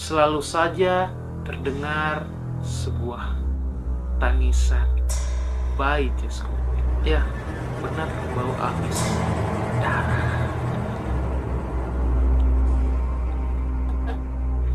selalu saja terdengar sebuah tangisan bayi Cisco. Ya, benar, bau amis darah.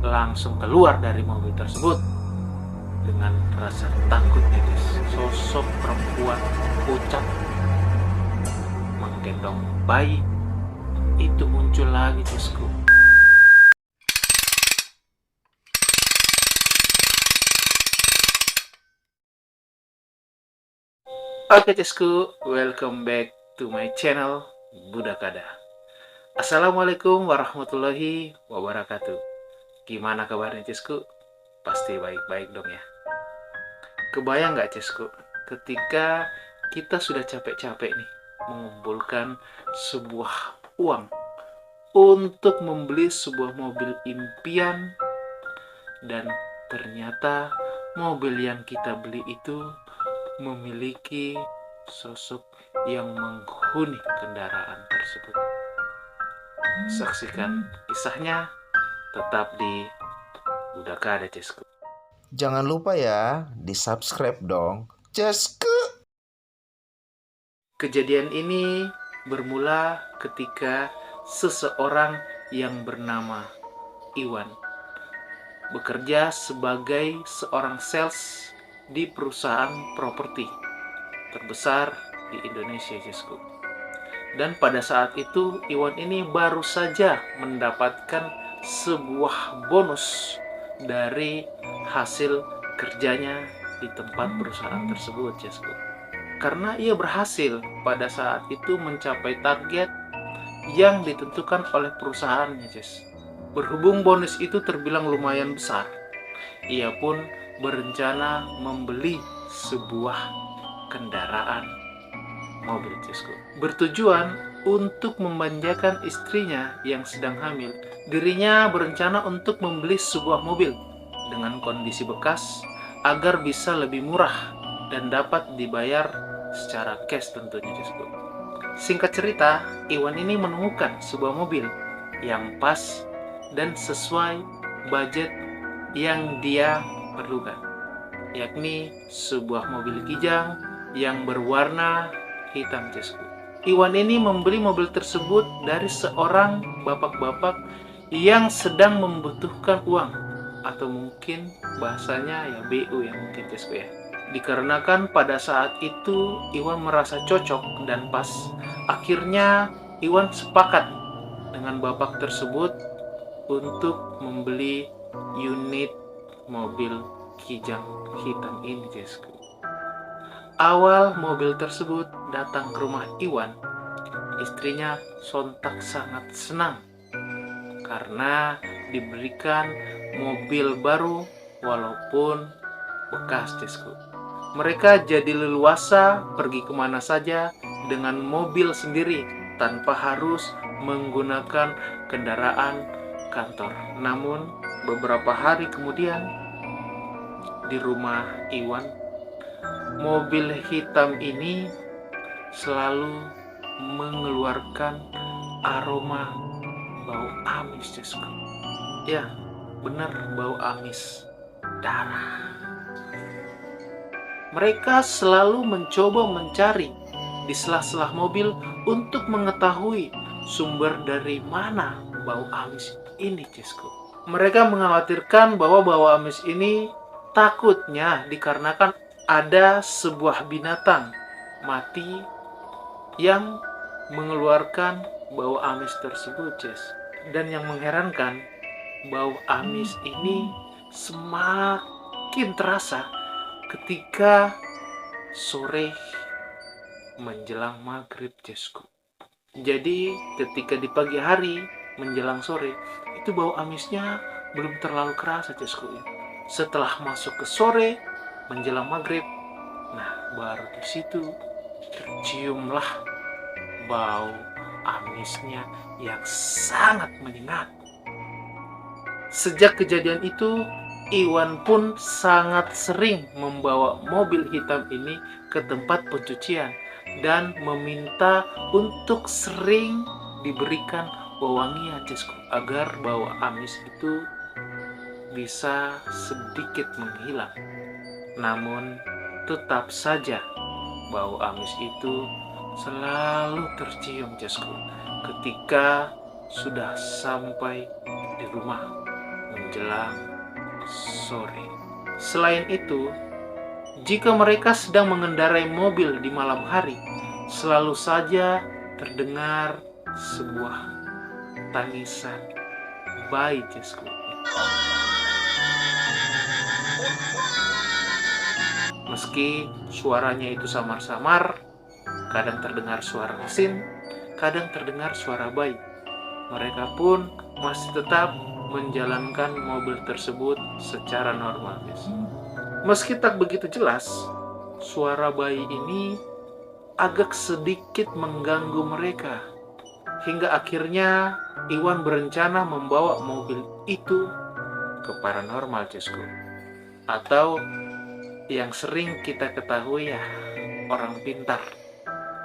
Langsung keluar dari mobil tersebut dengan rasa takut Cis. Sosok perempuan pucat menggendong bayi itu muncul lagi Cisco. Oke Cisco, welcome back to my channel Budakada. Assalamualaikum warahmatullahi wabarakatuh. Gimana kabarnya Cisco? Pasti baik-baik dong ya. Kebayang nggak Cisco, ketika kita sudah capek-capek nih mengumpulkan sebuah uang untuk membeli sebuah mobil impian, dan ternyata mobil yang kita beli itu memiliki sosok yang menghuni kendaraan tersebut. Saksikan kisahnya tetap di Budakada Cisco. Jangan lupa ya, di-subscribe dong. Cesku. Kejadian ini bermula ketika seseorang yang bernama Iwan bekerja sebagai seorang sales di perusahaan properti terbesar di Indonesia, Cisco. Dan pada saat itu Iwan ini baru saja mendapatkan sebuah bonus dari hasil kerjanya di tempat perusahaan tersebut, Cisco. Karena ia berhasil pada saat itu mencapai target yang ditentukan oleh perusahaannya, Cis. Berhubung bonus itu terbilang lumayan besar, ia pun berencana membeli sebuah kendaraan mobil Cisco. Bertujuan untuk memanjakan istrinya yang sedang hamil, dirinya berencana untuk membeli sebuah mobil dengan kondisi bekas agar bisa lebih murah dan dapat dibayar secara cash tentunya Cisco. Singkat cerita, Iwan ini menemukan sebuah mobil yang pas dan sesuai budget yang dia perlukan, yakni sebuah mobil kijang yang berwarna hitam Cisco. Iwan ini membeli mobil tersebut dari seorang bapak-bapak yang sedang membutuhkan uang, atau mungkin bahasanya ya BU ya mungkin Cisco ya. Dikarenakan pada saat itu Iwan merasa cocok dan pas, akhirnya Iwan sepakat dengan bapak tersebut untuk membeli unit mobil kijang hitam ini Cisco. Awal mobil tersebut datang ke rumah Iwan, istrinya sontak sangat senang karena diberikan mobil baru walaupun bekas Cisco. Mereka jadi leluasa pergi kemana saja dengan mobil sendiri tanpa harus menggunakan kendaraan kantor. Namun beberapa hari kemudian di rumah Iwan, mobil hitam ini selalu mengeluarkan aroma bau amis Cisco. Ya, benar, bau amis darah. Mereka selalu mencoba mencari di sela-sela mobil untuk mengetahui sumber dari mana bau amis ini Cisco. Mereka mengkhawatirkan bahwa bau amis ini takutnya dikarenakan ada sebuah binatang mati yang mengeluarkan bau amis tersebut, Cis. Dan yang mengherankan, bau amis ini semakin terasa ketika sore menjelang maghrib, Cisco. Jadi ketika di pagi hari menjelang sore, itu bau amisnya belum terlalu kerasa Cisco. Setelah masuk ke sore menjelang maghrib, nah baru di situ terciumlah bau amisnya yang sangat menyengat. Sejak kejadian itu, Iwan pun sangat sering membawa mobil hitam ini ke tempat pencucian dan meminta untuk sering diberikan wewangian Cisco agar bau amis itu bisa sedikit menghilang. Namun tetap saja bau amis itu selalu tercium Jasku ketika sudah sampai di rumah menjelang sore. Selain itu, jika mereka sedang mengendarai mobil di malam hari, selalu saja terdengar sebuah tangisan bayi Jasku. Meski suaranya itu samar-samar, kadang terdengar suara mesin, kadang terdengar suara bayi, mereka pun masih tetap menjalankan mobil tersebut secara normal, guys. Meski tak begitu jelas, suara bayi ini agak sedikit mengganggu mereka. Hingga akhirnya Iwan berencana membawa mobil itu ke paranormal, Jasku. Atau yang sering kita ketahui ya, orang pintar,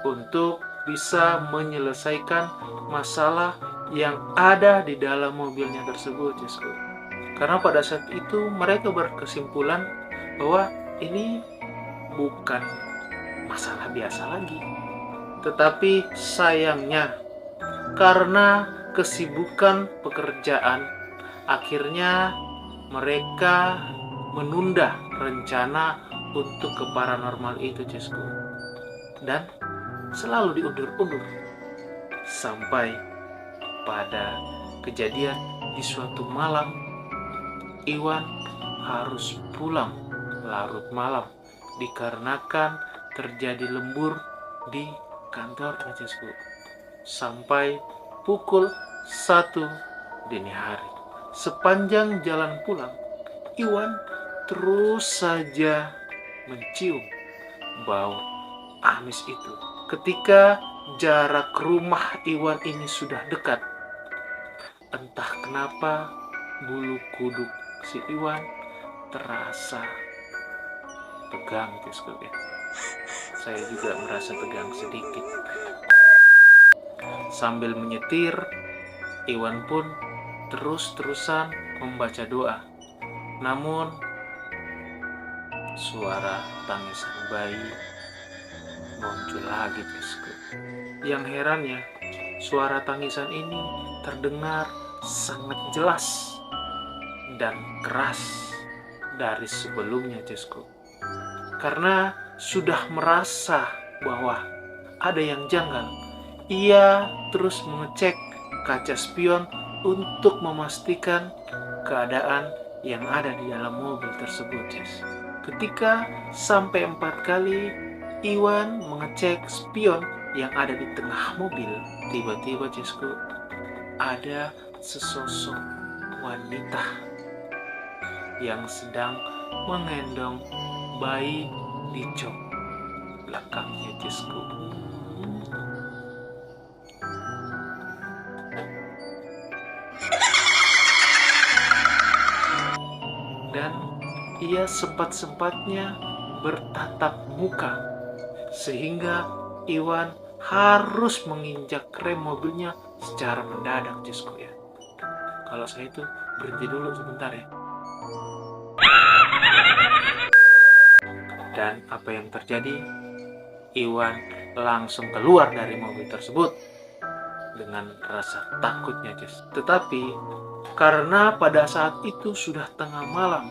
untuk bisa menyelesaikan masalah yang ada di dalam mobilnya tersebut, Jasku. Karena pada saat itu mereka berkesimpulan bahwa ini bukan masalah biasa lagi. Tetapi sayangnya, karena kesibukan pekerjaan, akhirnya mereka menunda rencana untuk ke paranormal itu, Jasku. Dan selalu diundur-undur sampai pada kejadian di suatu malam Iwan harus pulang larut malam dikarenakan terjadi lembur di kantor, Jasku, sampai pukul 1 dini hari. Sepanjang jalan pulang, Iwan terus saja mencium bau amis itu. Ketika jarak rumah Iwan ini sudah dekat, entah kenapa bulu kuduk si Iwan terasa tegang, Jasku. Saya juga merasa tegang sedikit. Sambil menyetir, Iwan pun terus-terusan membaca doa. Namun suara tangisan bayi muncul lagi, Jasku. Yang herannya, suara tangisan ini terdengar sangat jelas dan keras dari sebelumnya, Jasku. Karena sudah merasa bahwa ada yang janggal, ia terus mengecek kaca spion untuk memastikan keadaan yang ada di dalam mobil tersebut, Jas. Ketika sampai 4 kali Iwan mengecek spion yang ada di tengah mobil, tiba-tiba, Jasku, ada sesosok wanita yang sedang menggendong bayi di jok belakangnya, Jasku. Dan ia sempat-sempatnya bertatap muka, sehingga Iwan harus menginjak rem mobilnya secara mendadak, Jasku, ya. Kalau saya itu berhenti dulu sebentar ya. Dan apa yang terjadi? Iwan langsung keluar dari mobil tersebut dengan rasa takutnya, Jas. Tetapi karena pada saat itu sudah tengah malam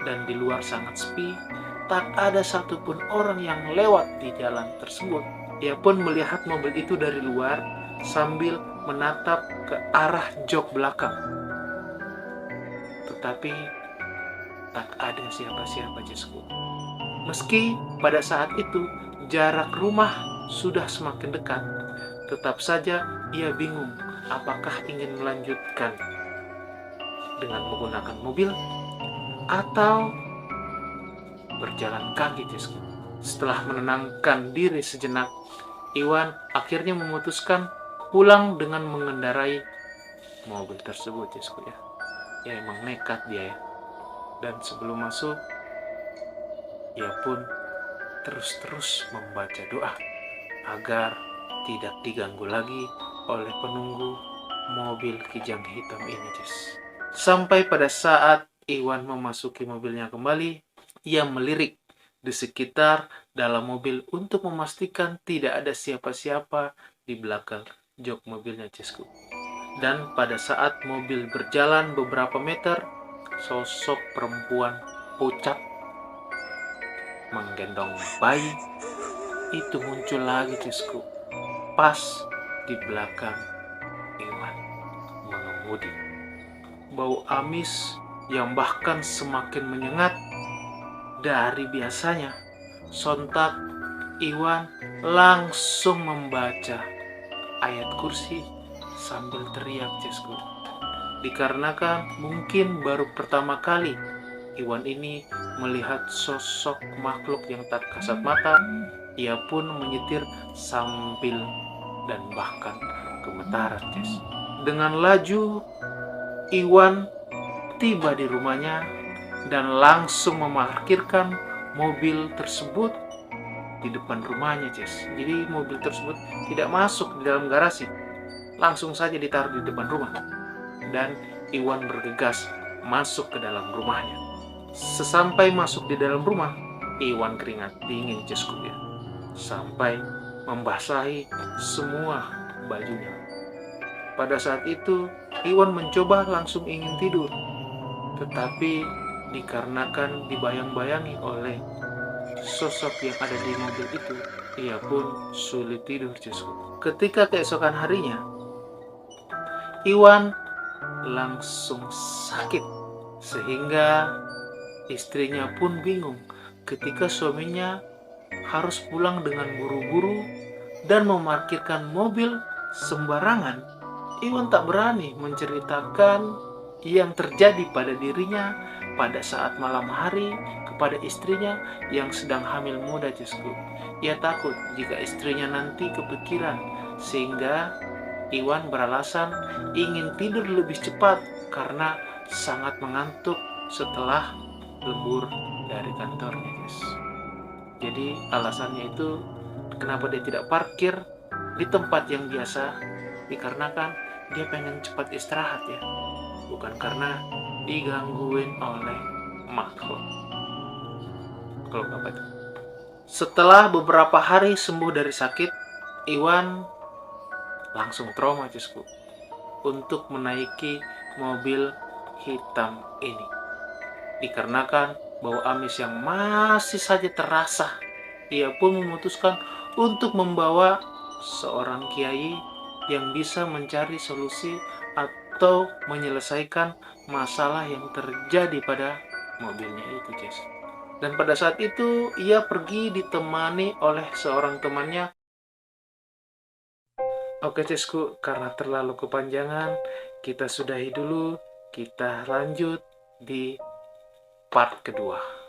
dan di luar sangat sepi, tak ada satupun orang yang lewat di jalan tersebut. Ia pun melihat mobil itu dari luar sambil menatap ke arah jok belakang. Tetapi tak ada siapa-siapa, Jasku. Meski pada saat itu jarak rumah sudah semakin dekat, tetap saja ia bingung apakah ingin melanjutkan dengan menggunakan mobil atau berjalan kaki, Jasku. Setelah menenangkan diri sejenak, Iwan akhirnya memutuskan pulang dengan mengendarai mobil tersebut, Jasku, ya. Ya emang nekat dia ya. Dan sebelum masuk, ia pun terus-terus membaca doa agar tidak diganggu lagi oleh penunggu mobil kijang hitam ini, Jas. Sampai pada saat Iwan memasuki mobilnya kembali, ia melirik di sekitar dalam mobil untuk memastikan tidak ada siapa-siapa di belakang jok mobilnya, Cesku. Dan pada saat mobil berjalan beberapa meter, sosok perempuan pucat menggendong bayi itu muncul lagi, Cesku, pas di belakang Iwan mengemudi. Bau amis yang bahkan semakin menyengat dari biasanya. Sontak Iwan langsung membaca ayat kursi sambil teriak, Cesku. Dikarenakan mungkin baru pertama kali Iwan ini melihat sosok makhluk yang tak kasat mata, ia pun menyetir sambil dan bahkan gemetaran, Ces. Dengan laju, Iwan tiba di rumahnya dan langsung memarkirkan mobil tersebut di depan rumahnya, Ces. Jadi mobil tersebut tidak masuk di dalam garasi, langsung saja ditaruh di depan rumah. Dan Iwan bergegas masuk ke dalam rumahnya. Sesampai masuk di dalam rumah, Iwan keringat dingin, Cesku, ya, sampai membasahi semua bajunya. Pada saat itu, Iwan mencoba langsung ingin tidur, tetapi dikarenakan dibayang-bayangi oleh sosok yang ada di mobil itu, ia pun sulit tidur, Cesku. Ketika keesokan harinya, Iwan langsung sakit, sehingga istrinya pun bingung ketika suaminya harus pulang dengan buru-buru dan memarkirkan mobil sembarangan. Iwan tak berani menceritakan yang terjadi pada dirinya pada saat malam hari kepada istrinya yang sedang hamil muda, Cesku. Ia takut jika istrinya nanti kepikiran, sehingga Iwan beralasan ingin tidur lebih cepat karena sangat mengantuk setelah lembur dari kantornya, guys. Jadi alasannya itu kenapa dia tidak parkir di tempat yang biasa, dikarenakan dia pengen cepat istirahat, ya, bukan karena digangguin oleh makhluk. Kalau apa itu? Setelah beberapa hari sembuh dari sakit, Iwan langsung trauma, Cesku, untuk menaiki mobil hitam ini. Dikarenakan bau amis yang masih saja terasa, ia pun memutuskan untuk membawa seorang kiai yang bisa mencari solusi atau menyelesaikan masalah yang terjadi pada mobilnya itu, Jess. Dan pada saat itu ia pergi ditemani oleh seorang temannya. Oke, Cesku, karena terlalu kepanjangan, kita sudahi dulu. Kita lanjut di part kedua.